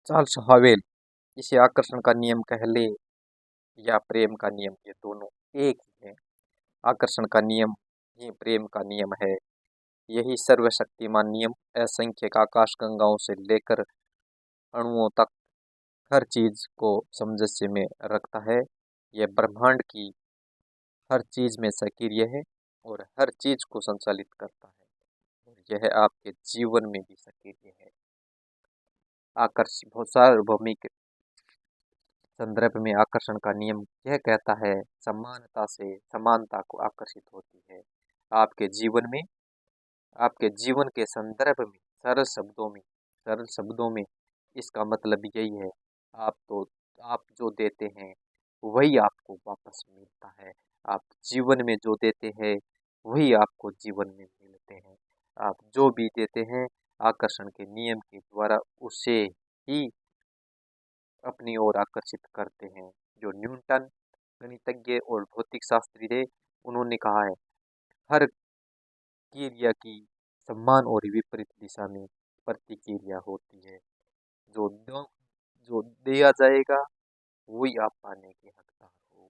Charles Howell, इसे आकर्षण का नियम कह ले या प्रेम का नियम, ये दोनों एक ही है। आकर्षण का नियम ही प्रेम का नियम है। यही सर्वशक्तिमान नियम असंख्य आकाशगंगाओं से लेकर अणुओं तक हर चीज को सामंजस्य में रखता है। यह ब्रह्मांड की हर चीज में सक्रिय है और हर चीज को संचालित करता है, और यह आपके जीवन में भी सक्रिय है। आकर्षण बहुत सार्वभौमिक संदर्भ में आकर्षण का नियम यह कहता है, समानता से समानता को आकर्षित होती है। आपके जीवन में, आपके जीवन के संदर्भ में सरल शब्दों में इसका मतलब यही है, आप जो देते हैं वही आपको वापस मिलता है। आप जीवन में जो देते हैं वही आपको जीवन में मिलते हैं। आप जो भी देते हैं आकर्षण के नियम के द्वारा उसे ही अपनी ओर आकर्षित करते हैं। जो न्यूटन गणितज्ञ और भौतिक शास्त्री थे, उन्होंने कहा है, हर क्रिया की समान और विपरीत दिशा में प्रतिक्रिया होती है। जो दो जो दिया जाएगा वही आप पाने के हकदार हो।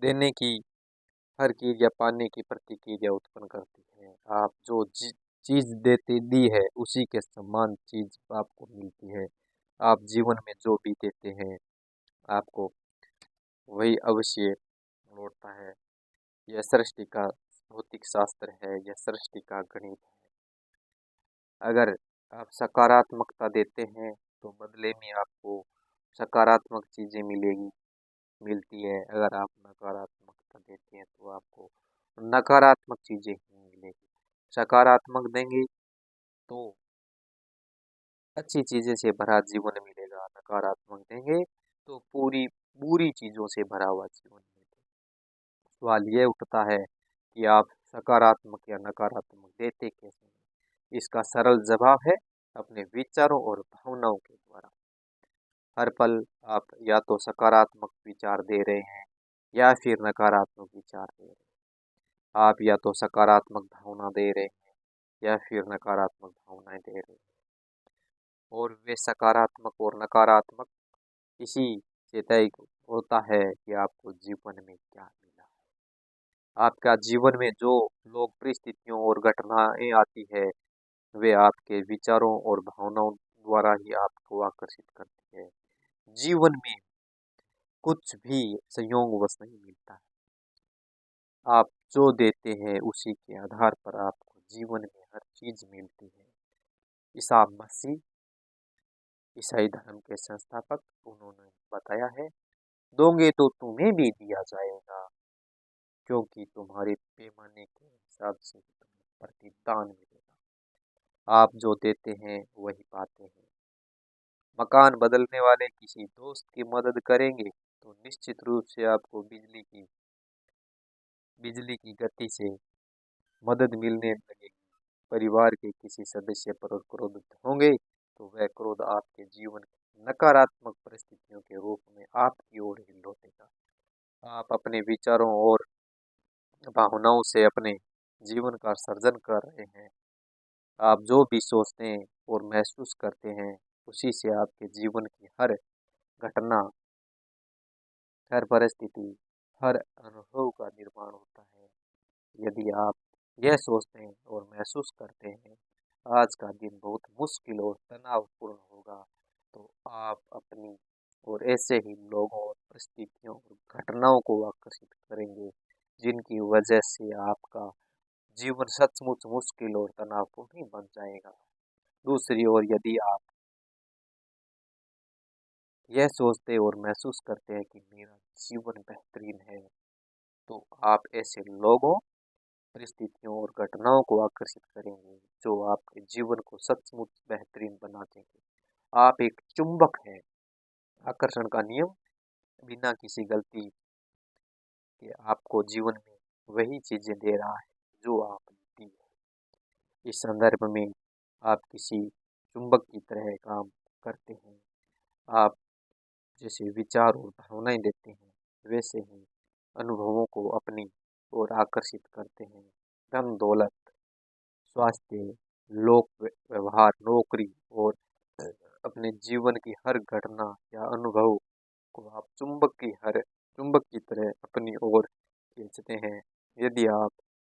देने की हर क्रिया पाने की प्रतिक्रिया उत्पन्न करती है। आप जो चीज देते दी है उसी के समान चीज आपको मिलती है। आप जीवन में जो भी देते हैं आपको वही अवश्य लौटता है। यह सृष्टि का भौतिक शास्त्र है, यह सृष्टि का गणित है। अगर आप सकारात्मकता देते हैं तो बदले में आपको सकारात्मक चीजें मिलती है। अगर आप नकारात्मकता देते हैं तो आपको नकारात्मक चीजें ही मिलेगी। सकारात्मक देंगे तो अच्छी चीजें से भरा जीवन मिलेगा, नकारात्मक देंगे तो पूरी बुरी चीजों से भरा हुआ जीवन मिलेगा। सवाल ये उठता है कि आप सकारात्मक या नकारात्मक देते कैसे हैं? इसका सरल जवाब है, अपने विचारों और भावनाओं के द्वारा। हर पल आप या तो सकारात्मक विचार दे रहे हैं या फिर नकारात्मक विचार दे रहे हैं। आप या तो सकारात्मक भावना दे रहे हैं या फिर नकारात्मक भावनाएं दे रहे हैं। और वे सकारात्मक और नकारात्मक इसी से तय होता है कि आपको जीवन में क्या मिला है। आपका जीवन में जो लोग, परिस्थितियों और घटनाएं आती है वे आपके विचारों और भावनाओं द्वारा ही आपको आकर्षित करती है। जीवन में कुछ भी संयोगवश नहीं मिलता है। आप जो देते हैं उसी के आधार पर आपको जीवन में हर चीज मिलती है। ईसा मसीह, ईसाई धर्म के संस्थापक, उन्होंने बताया है, दोगे तो तुम्हें भी दिया जाएगा, क्योंकि तुम्हारे पैमाने के हिसाब से ही तुम्हें प्रतिदान मिलेगा। आप जो देते हैं वही पाते हैं। मकान बदलने वाले किसी दोस्त की मदद करेंगे तो निश्चित रूप से आपको बिजली की गति से मदद मिलने लगेगी। परिवार के किसी सदस्य पर क्रोधित होंगे तो वह क्रोध आपके जीवन की नकारात्मक परिस्थितियों के रूप में आपकी ओर ही लौटेगा। आप अपने विचारों और भावनाओं से अपने जीवन का सर्जन कर रहे हैं। आप जो भी सोचते हैं और महसूस करते हैं उसी से आपके जीवन की हर घटना, हर परिस्थिति, हर अनुभव का निर्माण होता है। यदि आप यह सोचते हैं और महसूस करते हैं आज का दिन बहुत मुश्किल और तनावपूर्ण होगा, तो आप अपनी और ऐसे ही लोगों और परिस्थितियों और घटनाओं को आकर्षित करेंगे जिनकी वजह से आपका जीवन सचमुच मुश्किल और तनावपूर्ण ही बन जाएगा। दूसरी ओर यदि आप यह सोचते और महसूस करते हैं कि मेरा जीवन बेहतरीन है, तो आप ऐसे लोगों, परिस्थितियों और घटनाओं को आकर्षित करेंगे जो आपके जीवन को सचमुच बेहतरीन बना देंगे। आप एक चुंबक हैं। आकर्षण का नियम बिना किसी गलती के आपको जीवन में वही चीजें दे रहा है जो आप दी है। इस संदर्भ में आप किसी चुंबक की तरह काम करते हैं। आप जैसे विचार और भावनाएं देते हैं वैसे ही अनुभवों को अपनी ओर आकर्षित करते हैं। धन दौलत, स्वास्थ्य, लोक व्यवहार, नौकरी और जीवन की हर घटना या अनुभव को आप चुंबक की तरह अपनी ओर खींचते हैं। यदि आप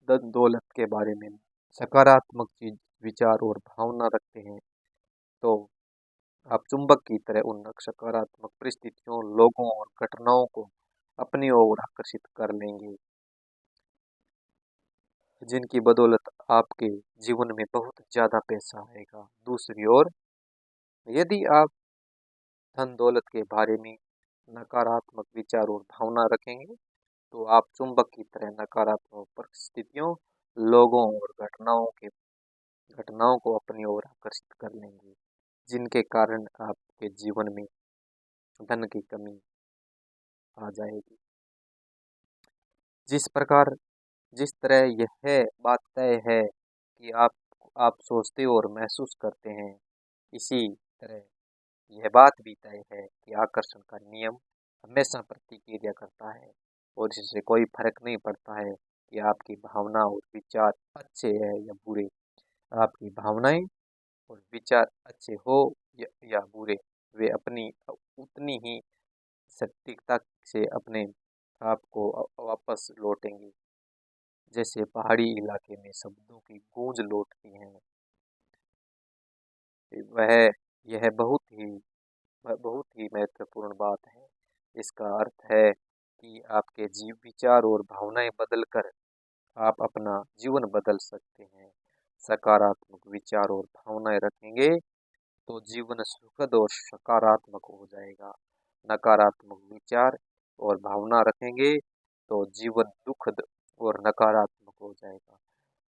धन दौलत के बारे में सकारात्मक चीज विचार और भावना रखते हैं तो आप चुंबक की तरह उन सकारात्मक परिस्थितियों, लोगों और घटनाओं को अपनी ओर आकर्षित कर लेंगे, जिनकी बदौलत आपके जीवन में बहुत ज्यादा पैसा आएगा। दूसरी ओर, यदि आप धन दौलत के बारे में नकारात्मक विचार और भावना रखेंगे तो आप चुंबक की तरह नकारात्मक परिस्थितियों, लोगों और घटनाओं को अपनी ओर आकर्षित कर लेंगे, जिनके कारण आपके जीवन में धन की कमी आ जाएगी। जिस प्रकार जिस तरह यह बात तय है कि आप सोचते और महसूस करते हैं, इसी तरह यह बात भी तय है कि आकर्षण का नियम हमेशा प्रतिक्रिया करता है और इससे कोई फर्क नहीं पड़ता है कि आपकी भावना और विचार अच्छे हैं या बुरे। आपकी भावनाएं और विचार अच्छे हो या बुरे, वे अपनी उतनी ही सटीकता से अपने आप को वापस लौटेंगे, जैसे पहाड़ी इलाके में शब्दों की गूंज लौटती है। वह यह बहुत ही महत्वपूर्ण बात है। इसका अर्थ है कि आपके विचार और भावनाएं बदलकर आप अपना जीवन बदल सकते हैं। सकारात्मक विचार और भावनाएं रखेंगे तो जीवन सुखद और सकारात्मक हो जाएगा। नकारात्मक विचार और भावना रखेंगे तो जीवन दुखद और नकारात्मक हो जाएगा।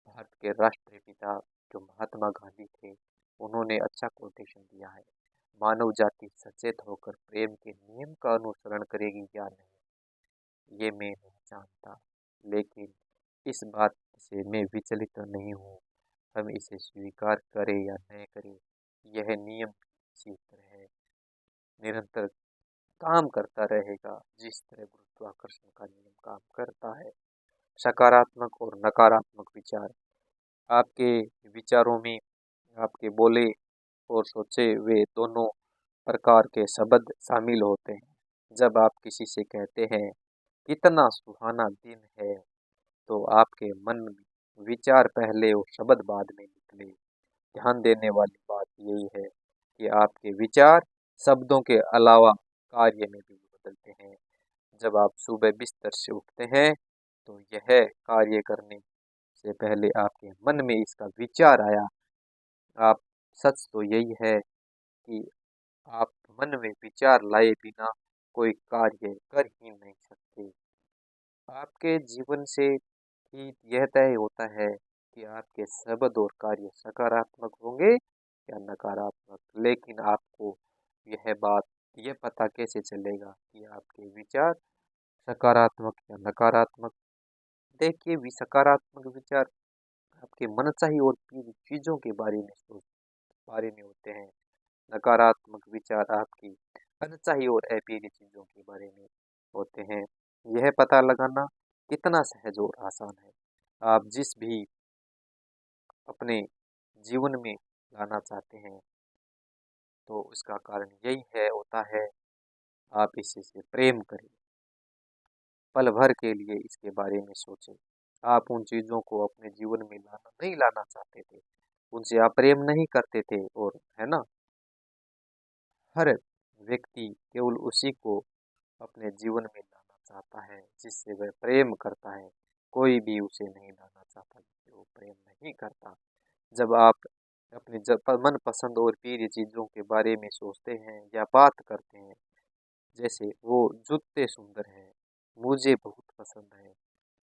भारत के राष्ट्रीय पिता जो महात्मा गांधी थे, उन्होंने अच्छा कोटेशन दिया है, मानव जाति सचेत होकर प्रेम के नियम का अनुसरण करेगी या नहीं ये मैं नहीं जानता, लेकिन इस बात से मैं विचलित नहीं हूँ। हम इसे स्वीकार करें या नहीं करें, यह नियम इसी तरह निरंतर काम करता रहेगा जिस तरह गुरुत्वाकर्षण का नियम काम करता है। सकारात्मक और नकारात्मक विचार, आपके विचारों में आपके बोले और सोचे हुए दोनों प्रकार के शब्द शामिल होते हैं। जब आप किसी से कहते हैं कितना सुहाना दिन है, तो आपके मन में विचार पहले और शब्द बाद में निकले। ध्यान देने वाली बात यही है कि आपके विचार शब्दों के अलावा कार्य में भी बदलते हैं। जब आप सुबह बिस्तर से उठते हैं तो यह कार्य करने से पहले आपके मन में इसका विचार आया। आप सच तो यही है कि आप मन में विचार लाए बिना कोई कार्य कर ही नहीं सकते। आपके जीवन से ही यह तय होता है कि आपके शब्द और कार्य सकारात्मक होंगे या नकारात्मक। लेकिन आपको यह पता कैसे चलेगा कि आपके विचार सकारात्मक या नकारात्मक। देखिए, सकारात्मक विचार आपके मनचाही और प्रिय चीजों के बारे में होते हैं। नकारात्मक विचार आपकी अनचाही और अप्रिय चीजों के बारे में होते हैं। यह पता लगाना कितना सहज और आसान है। आप जिस भी अपने जीवन में लाना चाहते हैं तो उसका कारण यही है होता है, आप इसी से प्रेम करें। पल भर के लिए इसके बारे में सोचें। आप उन चीजों को अपने जीवन में नहीं लाना चाहते थे, उनसे आप प्रेम नहीं करते थे, और है ना, हर व्यक्ति केवल उसी को अपने जीवन में लाना चाहता है जिससे वह प्रेम करता है। कोई भी उसे नहीं लाना चाहता जिससे वो प्रेम नहीं करता। जब आप अपने मन पसंद और प्रिय चीजों के बारे में सोचते हैं या बात करते हैं, जैसे वो जूते सुंदर हैं, मुझे बहुत पसंद है,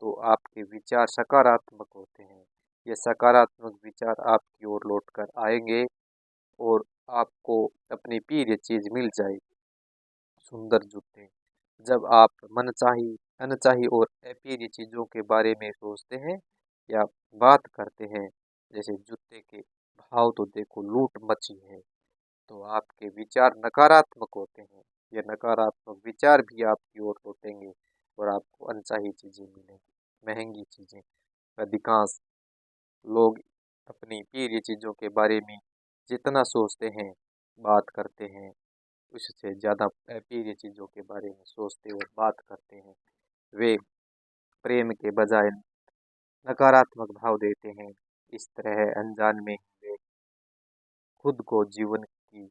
तो आपके विचार सकारात्मक होते हैं। ये सकारात्मक विचार आपकी ओर लौट कर आएंगे और आपको अपनी प्रिय चीज मिल जाएगी, सुंदर जूते। जब आप मनचाही, अनचाही और अप्रिय चीजों के बारे में सोचते हैं या बात करते हैं, जैसे जूते के भाव तो देखो लूट मची है, तो आपके विचार नकारात्मक होते हैं। ये नकारात्मक विचार भी आपकी ओर लौटेंगे और आपको अनचाही चीजें मिलेंगी, महंगी चीजें। अधिकांश लोग अपनी प्रिय चीजों के बारे में जितना सोचते हैं बात करते हैं, उससे ज़्यादा अप्रिय चीज़ों के बारे में सोचते और बात करते हैं। वे प्रेम के बजाय नकारात्मक भाव देते हैं। इस तरह अनजान में वे खुद को जीवन की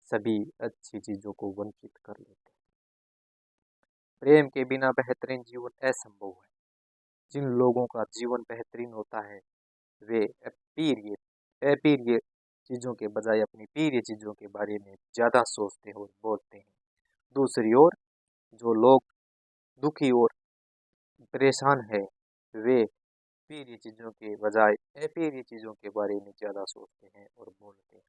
सभी अच्छी चीज़ों को वंचित कर लेते हैं। प्रेम के बिना बेहतरीन जीवन असंभव है। जिन लोगों का जीवन बेहतरीन होता है वे अप्रिय चीज़ों के बजाय अपनी प्रिय चीज़ों के बारे में ज़्यादा सोचते और बोलते हैं। दूसरी ओर जो लोग दुखी और परेशान है वे प्रिय चीज़ों के बजाय अप्रिय चीज़ों के बारे में ज़्यादा सोचते हैं और बोलते हैं।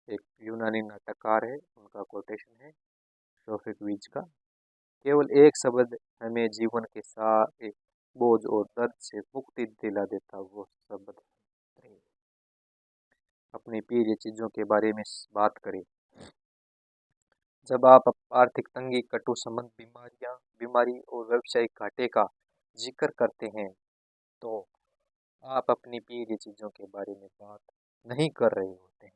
एक यूनानी नाटककार है, उनका कोटेशन है सोफोक्लिस का, केवल एक शब्द हमें जीवन के सारे बोझ और दर्द से मुक्ति दिला देता, वो शब्द है प्रेम। अपनी प्रिय चीज़ों के बारे में बात करें। जब आप आर्थिक तंगी, कटु संबंध, बीमारी और व्यावसायिक घाटे का जिक्र करते हैं तो आप अपनी प्रिय चीज़ों के बारे में बात नहीं कर रहे होते हैं।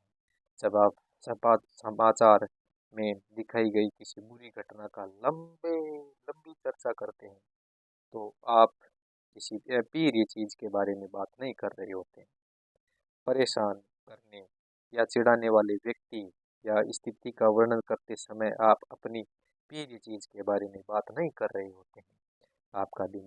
जब आप समाचार में दिखाई गई किसी बुरी घटना का लंबी चर्चा करते हैं तो आप किसी प्रिय चीज़ के बारे में बात नहीं कर रहे होते हैं। परेशान करने या चिढ़ाने वाले व्यक्ति या स्थिति का वर्णन करते समय आप अपनी प्रिय चीज़ के बारे में बात नहीं कर रहे होते हैं। आपका दिन